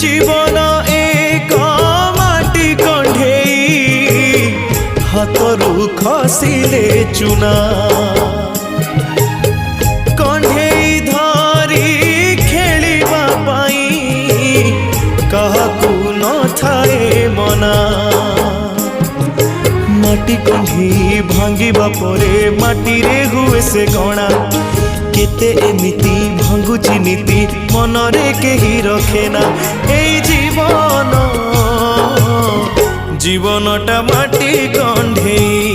जीवन एक माटी कंढेई हाथरू खसिले चुना कंढेई धरी खेलिबा पाई काहाकू न थाए मना माटी कंढी भांगिबा परे माटी रे हुए से गणा केते एमिति भांगुची नीति मनरे केही रखेना एई जीवन जीवनटा माटी कंढेई।